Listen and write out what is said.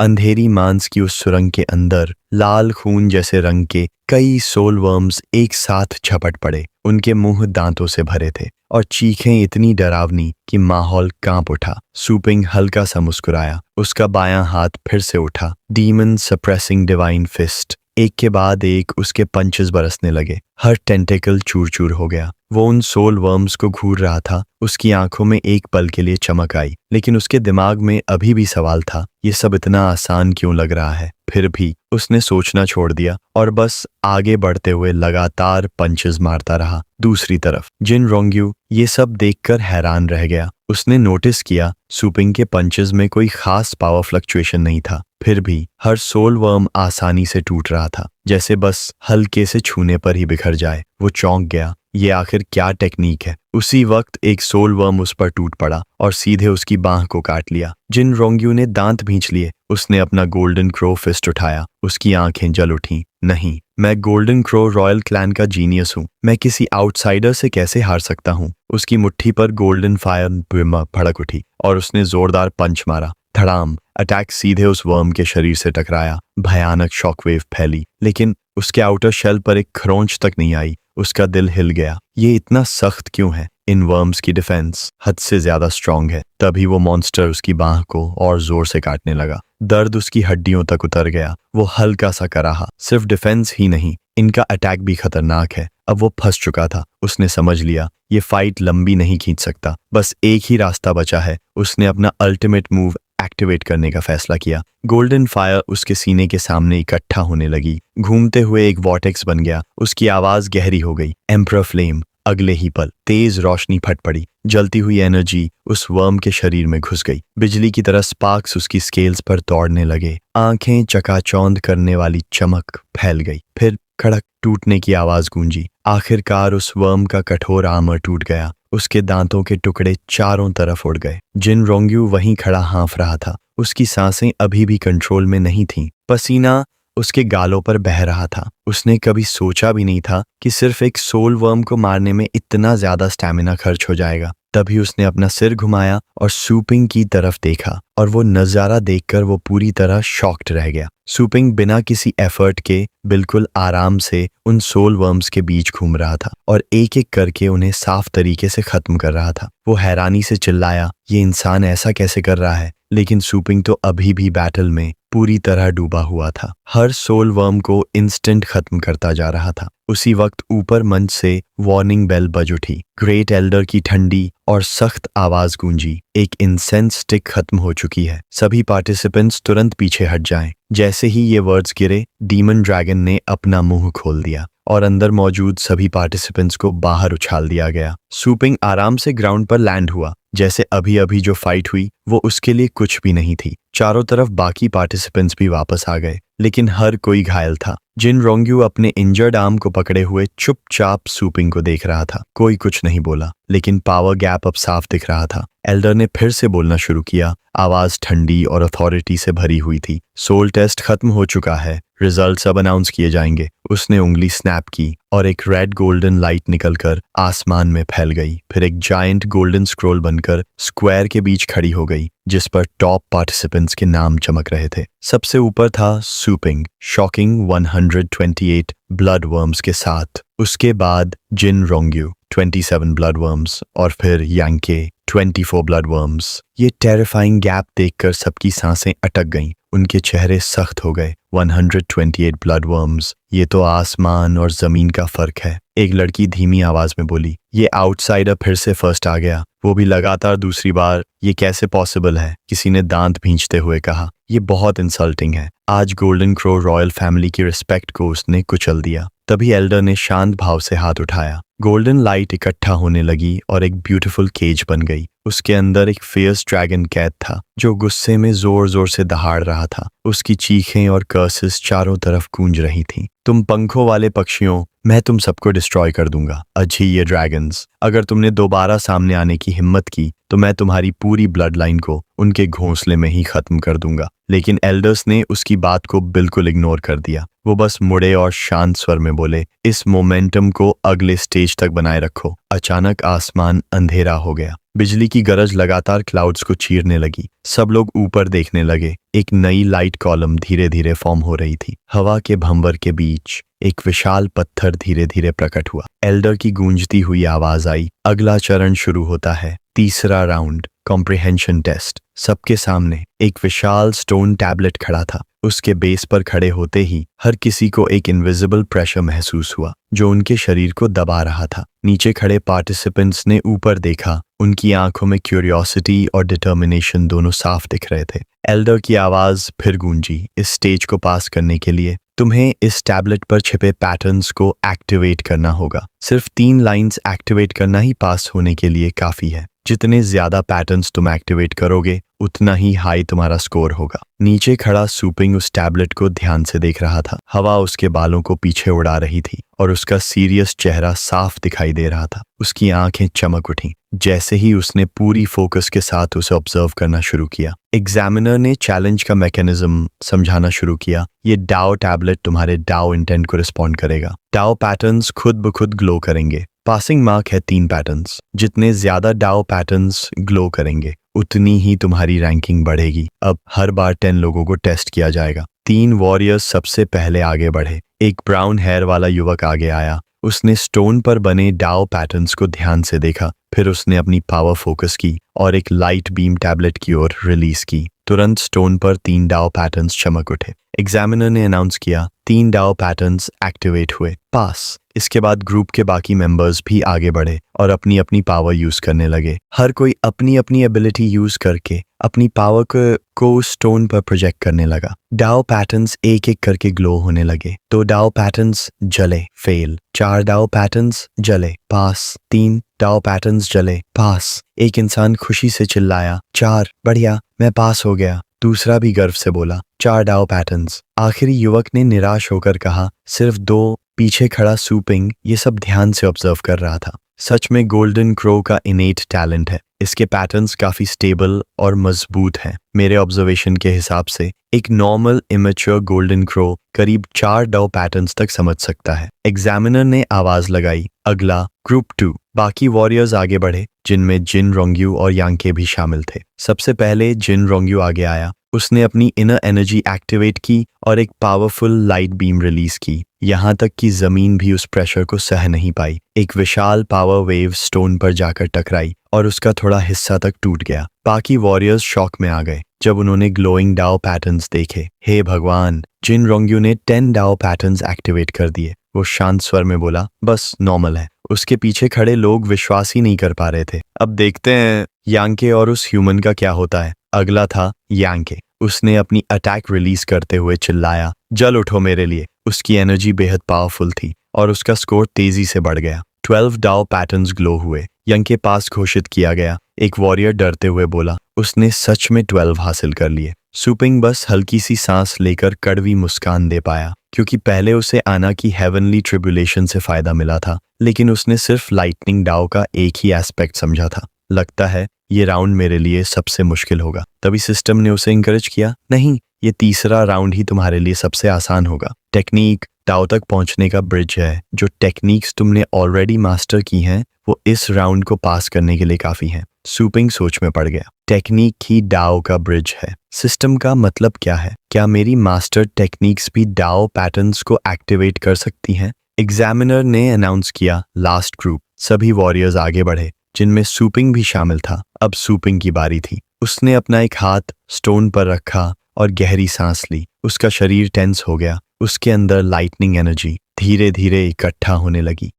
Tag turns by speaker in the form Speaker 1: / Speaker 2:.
Speaker 1: अंधेरी मांस की उस सुरंग के अंदर लाल खून जैसे रंग के कई सोल वर्म्स एक साथ झपट पड़े। उनके मुंह दांतों से भरे थे और चीखें इतनी डरावनी कि माहौल कांप उठा। सूपिंग हल्का सा मुस्कुराया। उसका बायां हाथ फिर से उठा। Demon suppressing divine fist. एक के बाद एक उसके पंचेस बरसने लगे। हर टेंटेकल चूर चूर हो गया। वो उन सोल वर्म्स को घूर रहा था। उसकी आंखों में एक पल के लिए चमक आई, लेकिन उसके दिमाग में अभी भी सवाल था, ये सब इतना आसान क्यों लग रहा है। फिर भी उसने सोचना छोड़ दिया और बस आगे बढ़ते हुए लगातार पंचेस मारता रहा। दूसरी तरफ जिन रोंग्यू ये सब देखकर हैरान रह गया। उसने नोटिस किया सूपिंग के पंचेस में कोई खास पावर फ्लक्चुएशन नहीं था, फिर भी हर सोल वर्म आसानी से टूट रहा था, जैसे बस हल्के से छूने पर ही बिखर जाए। वो चौंक गया, ये आखिर क्या टेक्निक है। उसी वक्त एक सोल वर्म उस पर टूट पड़ा और सीधे उसकी बांह को काट लिया। जिन रोंग्यू ने दांत भींच लिए। उसने अपना गोल्डन क्रो फिस्ट उठाया। उसकी आंखें जल उठीं। नहीं, मैं गोल्डन क्रो रॉयल क्लैन का जीनियस हूँ। मैं किसी आउटसाइडर से कैसे हार सकता हूँ। उसकी मुट्ठी पर गोल्डन फायर भड़क उठी और उसने जोरदार पंच मारा। धड़ाम। अटैक सीधे उस वर्म के शरीर से टकराया। भयानक शॉकवेव फैली, लेकिन उसके आउटर शेल पर एक खरोंच तक नहीं आई। उसका दिल हिल गया। ये इतना सख्त क्यों है। इन वर्म्स की डिफेंस हद से ज्यादा स्ट्रांग है। तभी वो मॉन्स्टर उसकी बांह को और जोर से काटने लगा। दर्द उसकी हड्डियों तक उतर गया। वो हल्का सा कराहा। सिर्फ डिफेंस ही नहीं, इनका अटैक भी खतरनाक है। अब वो फंस चुका था। उसने समझ लिया ये फाइट लंबी नहीं खींच सकता। बस एक ही रास्ता बचा है। उसने अपना अल्टीमेट मूव एक्टिवेट करने का फैसला किया। गोल्डन फायर उसके सीने के सामने इकट्ठा होने लगी। घूमते हुए एक वॉर्टेक्स बन गया। उसकी आवाज गहरी हो गई, एम्परर फ्लेम। अगले ही पल तेज रोशनी फट पड़ी। जलती हुई एनर्जी उस वर्म के शरीर में घुस गई। बिजली की तरह स्पार्क्स उसकी स्केल्स पर दौड़ने लगे। आंखें चकाचौंध करने वाली चमक फैल गई। फिर खड़क टूटने की आवाज गूंजी। आखिरकार उस वर्म का कठोर आर्मर टूट गया। उसके दांतों के टुकड़े चारों तरफ उड़ गए। जिन रोंग्यू वहीं खड़ा हाँफ रहा था। उसकी सांसें अभी भी कंट्रोल में नहीं थीं। पसीना उसके गालों पर बह रहा था। उसने कभी सोचा भी नहीं था कि सिर्फ एक सोल वर्म को मारने में इतना ज्यादा स्टैमिना खर्च हो जाएगा। तभी उसने अपना सिर घुमाया और सूपिंग की तरफ देखा, और वो नजारा देखकर वो पूरी तरह शॉक्ड रह गया। सूपिंग बिना किसी एफर्ट के बिल्कुल आराम से उन सोल वर्म्स के बीच घूम रहा था और एक एक करके उन्हें साफ तरीके से खत्म कर रहा था। वो हैरानी से चिल्लाया, ये इंसान ऐसा कैसे कर रहा है। लेकिन सूपिंग तो अभी भी बैटल में पूरी तरह डूबा हुआ था। हर सोल वर्म को इंस्टेंट खत्म करता जा रहा था। उसी वक्त ऊपर मंच से वार्निंग बेल बज उठी। ग्रेट एल्डर की ठंडी और सख्त आवाज गूंजी, एक इंसेंस स्टिक खत्म हो चुकी है। सभी पार्टिसिपेंट्स तुरंत पीछे हट जाएं। जैसे ही ये वर्ड्स गिरे, डीमन ड्रैगन ने अपना मुंह खोल दिया और अंदर मौजूद सभी पार्टिसिपेंट्स को बाहर उछाल दिया गया। सूपिंग आराम से ग्राउंड पर लैंड हुआ, जैसे अभी अभी जो फाइट हुई वो उसके लिए कुछ भी नहीं थी। चारों तरफ बाकी पार्टिसिपेंट्स भी वापस आ गए, लेकिन हर कोई घायल था। जिन रोंग्यू अपने इंजर्ड आर्म को पकड़े हुए चुपचाप सूपिंग को देख रहा था। कोई कुछ नहीं बोला, लेकिन पावर गैप अब साफ दिख रहा था। एल्डर ने फिर से बोलना शुरू किया। आवाज ठंडी और अथॉरिटी से भरी हुई थी। सोल टेस्ट खत्म हो चुका है। रिजल्ट्स अब अनाउंस किए जाएंगे। उसने उंगली स्नैप की और एक रेड गोल्डन लाइट निकलकर आसमान में फैल गई। फिर एक जायंट गोल्डन स्क्रोल बनकर स्क्वायर के बीच खड़ी हो गई, जिस पर टॉप पार्टिसिपेंट्स के नाम चमक रहे थे। सबसे ऊपर था सूपिंग, शॉकिंग 128 ब्लड वर्म्स के साथ। उसके बाद जिन रोंग्यू 27 ब्लड वर्म्स और फिर यांके 24 ब्लड वर्म्स। ये टेरिफाइंग गैप देखकर सबकी सांसें अटक गईं। उनके चेहरे सख्त हो गए। 128 ब्लड वर्म्स, ये तो आसमान और जमीन का फर्क है। एक लड़की धीमी आवाज में बोली, ये आउटसाइडर फिर से फर्स्ट आ गया, वो भी लगातार दूसरी बार। ये कैसे पॉसिबल है। किसी ने दांत भींचते हुए कहा, ये बहुत इंसल्टिंग है। आज गोल्डन क्रो रॉयल फैमिली की रिस्पेक्ट को उसने कुचल दिया। तभी एल्डर ने शांत भाव से हाथ उठाया। गोल्डन लाइट इकट्ठा होने लगी और एक ब्यूटीफुल केज बन गई। उसके अंदर एक फियर्स ड्रैगन कैद था, जो गुस्से में जोर जोर से दहाड़ रहा था। उसकी चीखें और कर्सेस चारों तरफ गूंज रही थीं। तुम पंखों वाले पक्षियों, मैं तुम सबको डिस्ट्रॉय कर दूंगा। अजीब ये ड्रैगन्स, अगर तुमने दोबारा सामने आने की हिम्मत की तो मैं तुम्हारी पूरी ब्लड लाइन को उनके घोंसले में ही खत्म कर दूंगा। लेकिन एल्डर्स ने उसकी बात को बिल्कुल इग्नोर कर दिया। वो बस मुड़े और शांत स्वर में बोले, इस मोमेंटम को अगले स्टेज तक बनाए रखो। अचानक आसमान अंधेरा हो गया। बिजली की गरज लगातार क्लाउड्स को चीरने लगी। सब लोग ऊपर देखने लगे। एक नई लाइट कॉलम धीरे धीरे फॉर्म हो रही थी। हवा के भंवर के बीच एक विशाल पत्थर धीरे धीरे प्रकट हुआ। एल्डर की गूंजती हुई आवाज आई, अगला चरण शुरू होता है, तीसरा राउंड, कॉम्प्रिहेंशन टेस्ट। सबके सामने एक विशाल स्टोन टैबलेट खड़ा था। उसके बेस पर खड़े होते ही हर किसी को एक इनविजिबल प्रेशर महसूस हुआ जो उनके शरीर को दबा रहा था। नीचे खड़े पार्टिसिपेंट्स ने ऊपर देखा। उनकी आंखों में क्यूरियोसिटी और डिटर्मिनेशन दोनों साफ दिख रहे थे। एल्डर की आवाज फिर गूंजी, इस स्टेज को पास करने के लिए तुम्हें इस टैबलेट पर छिपे पैटर्न्स को एक्टिवेट करना होगा। सिर्फ 3 लाइंस एक्टिवेट करना ही पास होने के लिए काफी है। जितने ज्यादा पैटर्न्स तुम एक्टिवेट करोगे उतना ही हाई तुम्हारा स्कोर होगा। नीचे खड़ा सुपिंग उस टैबलेट को ध्यान से देख रहा था। हवा उसके बालों को पीछे उड़ा रही थी और उसका सीरियस चेहरा साफ दिखाई दे रहा था। उसकी आंखें चमक उठी जैसे ही उसने पूरी फोकस के साथ उसे ऑब्जर्व करना शुरू किया। एग्जामिनर ने चैलेंज का मैकेनिज्म समझाना शुरू किया। ये डाओ टैबलेट तुम्हारे डाओ इंटेंट को रिस्पॉन्ड करेगा। डाओ पैटर्न्स खुद ब खुद ग्लो करेंगे। पासिंग मार्क है 3 पैटर्न्स। जितने ज्यादा डाओ पैटर्न्स ग्लो करेंगे उतनी ही तुम्हारी रैंकिंग बढ़ेगी। अब हर बार 10 लोगों को टेस्ट किया जाएगा। 3 वॉरियर्स सबसे पहले आगे बढ़े। एक ब्राउन हेयर वाला युवक आगे आया। उसने स्टोन पर बने डाओ पैटर्न्स को ध्यान से देखा। फिर उसने अपनी पावर फोकस की और एक लाइट बीम टैबलेट की ओर रिलीज की। तुरंत स्टोन पर 3 डाओ पैटर्न्स चमक उठे। एग्जामिनर ने अनाउंस किया, 3 डाओ पैटर्न्स एक्टिवेट हुए, पास। इसके बाद ग्रुप के बाकी मेंबर्स भी आगे बढ़े और अपनी अपनी पावर यूज करने लगे। हर कोई अपनी अपनी एबिलिटी यूज करके अपनी पावर को स्टोन पर प्रोजेक्ट करने लगा। डाओ पैटर्न्स एक एक करके ग्लो होने लगे। 2 डाओ पैटर्न्स जले, फेल। 4 डाओ पैटर्न्स जले, पास। 3 डाओ पैटर्न्स जले, पास। एक इंसान खुशी से चिल्लाया, 4, बढ़िया, मैं पास हो गया। दूसरा भी गर्व से बोला, 4 डाओ पैटर्न्स। आखिरी युवक ने निराश होकर कहा, सिर्फ 2। पीछे खड़ा सुपिंग ये सब ध्यान से ऑब्जर्व कर रहा था। सच में गोल्डन क्रो का इनेट टैलेंट है। इसके पैटर्न्स काफी स्टेबल और मजबूत हैं। मेरे ऑब्जर्वेशन के हिसाब से एक नॉर्मल इमेच्योर गोल्डन क्रो करीब 4 डाओ पैटर्न्स तक समझ सकता है। एग्जामिनर ने आवाज लगाई, अगला ग्रुप 2। बाकी वॉरियर्स आगे बढ़े जिनमें जिन रोंग्यू और यांके भी शामिल थे। सबसे पहले जिन रोंग्यू आगे आया। उसने अपनी इनर एनर्जी एक्टिवेट की और एक पावरफुल लाइट बीम रिलीज की। यहाँ तक कि जमीन भी उस प्रेशर को सह नहीं पाई। एक विशाल पावर वेव स्टोन पर जाकर टकराई और उसका थोड़ा हिस्सा तक टूट गया। बाकी वॉरियर्स शॉक में आ गए जब उन्होंने ग्लोइंग डाओ पैटर्न्स देखे। हे भगवान! जिन रोंग्यू ने 10 डाओ पैटर्न्स एक्टिवेट कर दिए। वो शांत स्वर में बोला, बस नॉर्मल है। उसके पीछे खड़े लोग विश्वास ही नहीं कर पा रहे थे। अब देखते हैं यांके और उस ह्यूमन का क्या होता है। अगला था यांके। उसने अपनी अटैक रिलीज करते हुए चिल्लाया, जल उठो मेरे लिए। उसकी एनर्जी बेहद पावरफुल थी और उसका स्कोर तेजी से बढ़ गया। 12 डाओ पैटर्न्स ग्लो हुए। यंग के पास घोषित किया गया। एक वॉरियर डरते हुए बोला, उसने सच में 12 हासिल कर लिए। सुपिंग बस हल्की सी सांस लेकर कड़वी मुस्कान दे पाया, क्योंकि पहले उसे आना की हेवनली ट्रिब्यूलेशन से फायदा मिला था, लेकिन उसने सिर्फ लाइटनिंग डाओ का एक ही एस्पेक्ट समझा था। लगता है ये राउंड मेरे लिए सबसे मुश्किल होगा। तभी सिस्टम ने उसे इंकरेज किया, नहीं, ये तीसरा राउंड ही तुम्हारे लिए सबसे आसान होगा। टेक्निक डाओ तक पहुंचने का ब्रिज है। जो टेक्निक्स तुमने ऑलरेडी मास्टर की हैं वो इस राउंड को पास करने के लिए काफी हैं। सुपिंग सोच में पड़ गया। टेक्निक ही डाओ का ब्रिज है। सिस्टम का मतलब क्या है? क्या मेरी मास्टर टेक्निक्स भी डाओ पैटर्न्स को एक्टिवेट कर सकती हैं? एग्जामिनर ने अनाउंस किया, लास्ट ग्रुप। सभी वॉरियर्स आगे बढ़े जिनमें सुपिंग भी शामिल था। अब सुपिंग की बारी थी। उसने अपना एक हाथ स्टोन पर रखा और गहरी सांस ली। उसका शरीर टेंस हो गया। उसके अंदर लाइटनिंग एनर्जी धीरे धीरे इकट्ठा होने लगी।